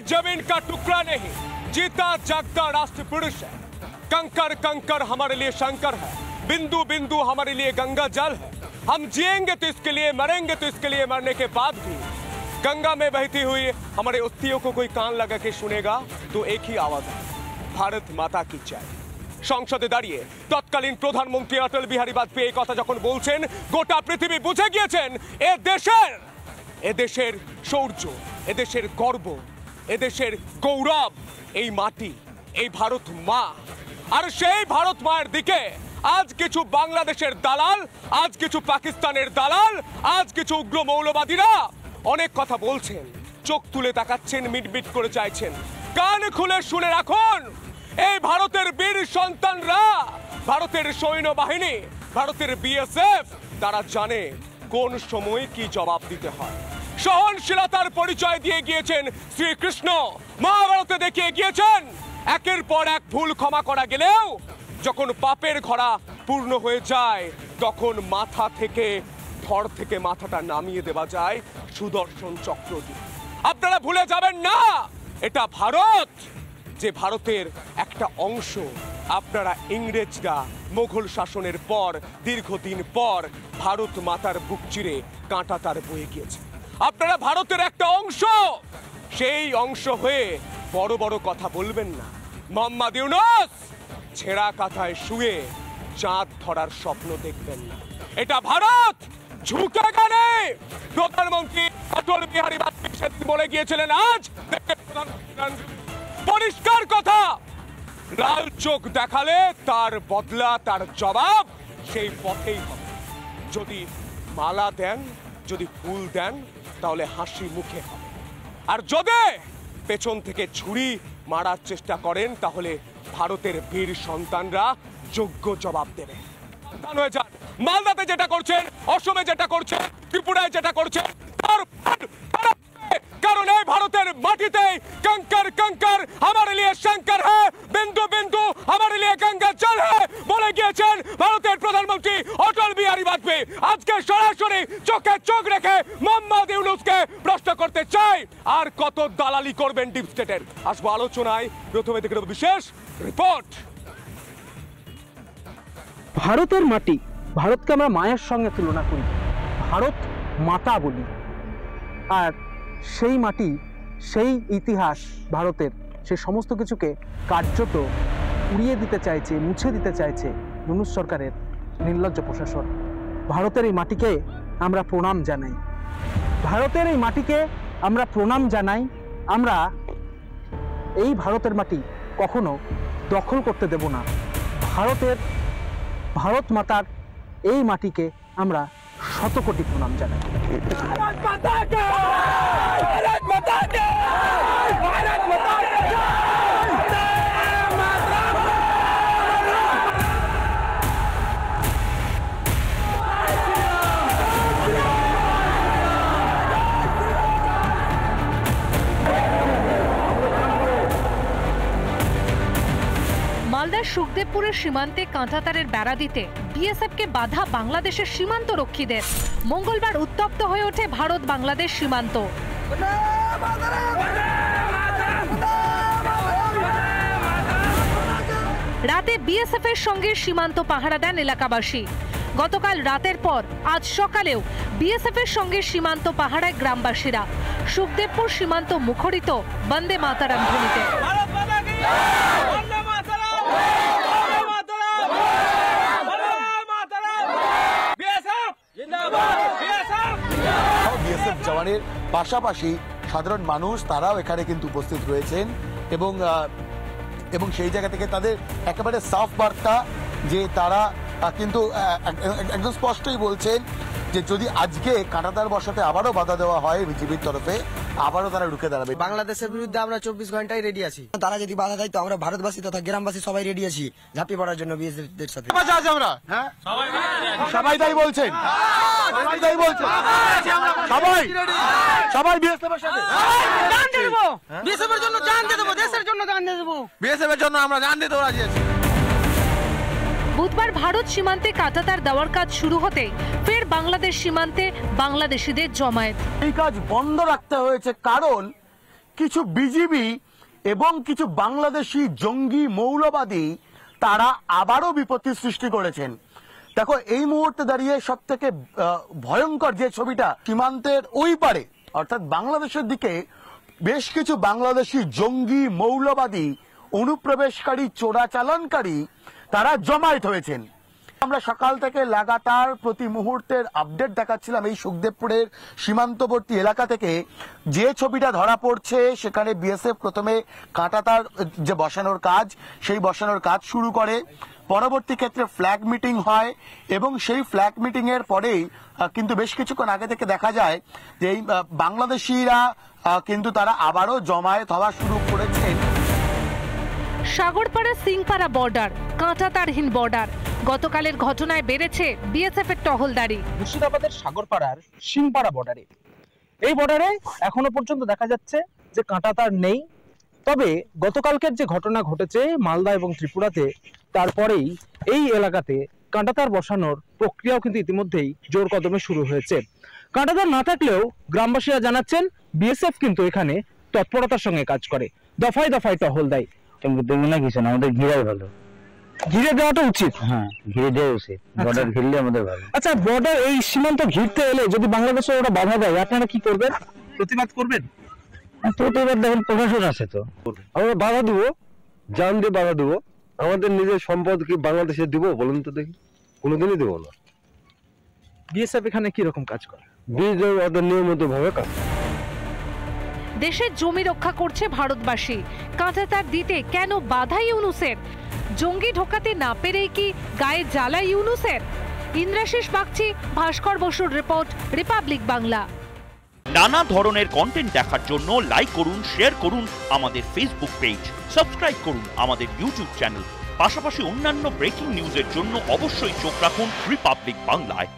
जमीन का टुकड़ा नहीं, जीता जागता राष्ट्र पुरुष है। कंकर कंकर हमारे लिए शंकर है, बिंदु बिंदु हमारे लिए गंगा जल है। हम जिएंगे तो इसके लिए, मरेंगे तो इसके लिए, मरने के बाद भी गंगा में बहती हुई हमारे अस्थियों को कोई कान लगा के सुनेगा तो एक ही आवाज है, भारत माता की जय। সংসদে দাঁড়িয়ে তৎকালীন প্রধানমন্ত্রী অটল বিহারী বাজপেয়ী এই কথা যখন বলছেন, গোটা পৃথিবী বুঝে গিয়েছেন এদেশের শৌর্য, এদেশের গর্ব, এদেশের গৌরব এই মাটি, এই ভারত মা। আর সেই ভারত মায়ের দিকে আজ কিছু বাংলাদেশের দালাল, আজ কিছু পাকিস্তানের দালাল, আজ কিছু উগ্র মৌলবাদীরা অনেক কথা বলছেন, চোখ তুলে তাকাচ্ছেন, মিটমিট করে চাইছেন। কান খুলে শুনে রাখুন, এই ভারতের বীর সন্তানরা, ভারতের সৈন্যবাহিনী, ভারতের বিএসএফ, তারা জানে কোন সময় কি জবাব দিতে হয়। সহনশীলতার পরিচয় দিয়ে গিয়েছেন শ্রীকৃষ্ণ, মহাভারতে দেখিয়ে গিয়েছেন একের পর এক ভুল ক্ষমা করা গেলেও যখন পাপের ঘোড়া পূর্ণ হয়ে যায় তখন মাথা থেকে, ধর থেকে মাথাটা নামিয়ে দেওয়া যায় সুদর্শন চক্র দিয়ে। আপনারা ভুলে যাবেন না, এটা ভারত, যে ভারতের একটা অংশ। আপনারা ইংরেজরা মোগল শাসনের পর দীর্ঘদিন পর ভারত মাতার বুক চিরে কাঁটা তার বয়ে গিয়েছে। আপনারা ভারতের একটা অংশ, সেই অংশ হয়ে বড় বড় কথা বলবেন না। মোহাম্মদ ইউনূস ছেঁড়া কাঁথায় শুয়ে চাঁদ ধরার স্বপ্ন দেখবেন না। এটা ভারত ঝুঁকে গেলে প্রধানমন্ত্রী অটল বিহারী বাজপেয়ী সেদিন বলে গিয়েছিলেন, আজ পরিষ্কার কথা, লাল চোখ দেখালে তার বদলা, তার জবাব সেই পথেই হবে। যদি মালা দেন, যদি ফুল দেন তাহলে হাসি মুখে হবে, আর যদি পেছন থেকে ছুরি মারার চেষ্টা করেন তাহলে ভারতের বীর সন্তানরা যোগ্য জবাব দেবে। মালদাতে যেটা করছেন, অসমে যেটা করছেন, ত্রিপুরায় যেটা করছেন, কারণ এই ভারতের মাটিতে कंकर कंकर हमारे लिए शंकर है, बिंदु बिंदु हमारे लिए गंगा जल है বলে গিয়েছেন ভারতের প্রধানমন্ত্রী অটল বিহারী বাজপেয়ী। আজকে সরাসরি চোখে চোখ রেখে মোহাম্মদ ইউনূসকে প্রশ্ন করতে চাই, আর কত দালালি করবেন ডিপ স্টেটের। আসবো আলোচনায়, প্রথমে দেখে নেব বিশেষ রিপোর্ট। ভারতের মাটি, ভারতকে আমরা মায়ের সঙ্গে তুলনা করি, ভারত মাতা বলি, আর সেই মাটি, সেই ইতিহাস ভারতের, সেই সমস্ত কিছুকে কার্যত উড়িয়ে দিতে চাইছে, মুছে দিতে চাইছে ইউনূস সরকারের নির্লজ্জ প্রশাসন। ভারতের এই মাটিকে আমরা প্রণাম জানাই, ভারতের এই মাটিকে আমরা প্রণাম জানাই। আমরা এই ভারতের মাটি কখনো দখল করতে দেব না। ভারত মাতার এই মাটিকে আমরা শতকোটি প্রণাম জানাই। মালদার সুখদেবপুরের সীমান্তে কাঁটাতারের বেড়া দিতে বিএসএফকে বাধা বাংলাদেশের সীমান্ত রক্ষীদের। মঙ্গলবার উত্তপ্ত হয়ে ওঠে ভারত বাংলাদেশ সীমান্ত। রাতে বিএসএফ এর সঙ্গে সীমান্ত পাহারা দেন এলাকাবাসী। গতকাল রাতের পর আজ সকালেও বিএসএফ এর সঙ্গে সীমান্ত পাহারায় গ্রামবাসীরা। সুখদেবপুর সীমান্ত মুখরিত বন্দে মাতারাম ধ্বনিতে। বিএসএফ জওয়ানের পাশাপাশি সাধারণ মানুষ তারাও এখানে কিন্তু উপস্থিত রয়েছেন এবং সেই জায়গা থেকে তাদের একেবারে সাফ বার্তা যে তারা কিন্তু একদম স্পষ্টই বলছেন যে যদি আজকে কাঁটাতার বসাতে আবারও বাধা দেওয়া হয় বিজেপির তরফে, আবারও তারা রুখে দাঁড়াবে। বাংলাদেশের বিরুদ্ধে আমরা 24 ঘন্টায় রেডি আছি। তারা যদি বাধা দেয় তো আমরা ভারতবাসী তথা গ্রামবাসী সবাই রেডি আছি ঝাঁপিয়ে পড়ার জন্য বিএসএফের সাথে। আমরা সবাই তাই বলছেন, সবাই তাই বলছেন, সবাই বিএসএফের সাথে জান দিয়ে দেব, বিএসএফের জন্য জান দিয়ে দেব, দেশের জন্য জান দিয়ে দেব, বিএসএফের জন্য আমরা জান দিতে রাজি আছি। বুধবার ভারত সীমান্তে কাঁটাতার দেওয়ার কাজ শুরু হতে ফের বাংলাদেশ সীমান্তে বাংলাদেশিদের জমায়েত। এই কাজ বন্ধ রাখতে হয়েছে কারণ কিছু বিজিবি এবং কিছু বাংলাদেশি জঙ্গি মৌলবাদী তারা আবারও বিপত্তি সৃষ্টি করেছেন। দেখো, এই মুহূর্তে দাঁড়িয়ে সব থেকে ভয়ঙ্কর যে ছবিটা, সীমান্তের ওই পারে অর্থাৎ বাংলাদেশের দিকে বেশ কিছু বাংলাদেশি জঙ্গি মৌলবাদী অনুপ্রবেশকারী চোরাচালানকারী তারা জমায়েত হয়েছেন। আমরা সকাল থেকে লাগাতার প্রতি মুহূর্তের আপডেট দেখাচ্ছিলাম এই সুখদেবপুরের সীমান্তবর্তী এলাকা থেকে। যে ছবিটা ধরা পড়ছে সেখানে বিএসএফ প্রথমে কাঁটাতার যে বসানোর কাজ, সেই বসানোর কাজ শুরু করে। পরবর্তী ক্ষেত্রে ফ্ল্যাগ মিটিং হয় এবং সেই ফ্ল্যাগ মিটিং এর পরেই কিন্তু বেশ কিছুক্ষণ আগে থেকে দেখা যায় যে এই বাংলাদেশিরা কিন্তু তারা আবারও জমায়েত হওয়া শুরু করেছেন। সাগরপাড়া সিংপাড়া বর্ডার, কাঁটাতারহীন বর্ডার। গতকালের ঘটনায় বেড়েছে বিএসএফ এর টহলদারি। মুর্শিদাবাদের সাগরপাড়ার সিংপাড়া বর্ডারে, এই বর্ডারে এখনো পর্যন্ত দেখা যাচ্ছে যে কাঁটাতার নেই। তবে গতকালকের যে ঘটনা ঘটেছে মালদা এবং ত্রিপুরাতে, তারপরেই এই এলাকাতে কাঁটাতার বসানোর প্রক্রিয়াও কিন্তু ইতিমধ্যেই জোর কদমে শুরু হয়েছে। কাঁটাতার না থাকলেও গ্রামবাসীরা জানাচ্ছেন বিএসএফ কিন্তু এখানে তৎপরতার সঙ্গে কাজ করে, দফায় দফায় টহল দেয়। আমাদের ঘিরাই ভালো, ঘিরে দেওয়াটা উচিত। হ্যাঁ, ঘিরে দেওয়া উচিত, বর্ডার ঘিরলে আমাদের ভালো। আচ্ছা, বর্ডার এই সীমান্ত ঘিরতে এলে যদি বাংলাদেশে ওরা বাধা দেয়, আপনারা কি করবেন? প্রতিবাদ করবেন? প্রতিবার দেখেন প্রশাসন আছে তো, আমরা বাধা দিব, জান দিয়ে বাধা দিব। আমাদের নিজের সম্পদ কি বাংলাদেশে দিব বলুন তো দেখি? কোনোদিনই দেবো না। বিএসএফ এখানে কি রকম কাজ করে? বীজ ওদের নিয়মিত ভাবে কাজ। দেশের জমি রক্ষা করছে ভারতবাসী, কাঁটাতার দিতে কেন বাধা ইউনুসের? জঙ্গি ঢোকাতে না পেরেই কি গায়ে জ্বালা ইউনুসের? ইন্দ্রাশিস বাগচি, ভাস্কর বসুর রিপোর্ট, রিপাবলিক বাংলা। নানা ধরনের কন্টেন্ট দেখার জন্য লাইক করুন, শেয়ার করুন আমাদের ফেসবুক পেজ, সাবস্ক্রাইব করুন আমাদের ইউটিউব চ্যানেল। পাশাপাশি অন্যান্য ব্রেকিং নিউজের জন্য অবশ্যই চোখ রাখুন রিপাবলিক বাংলায়।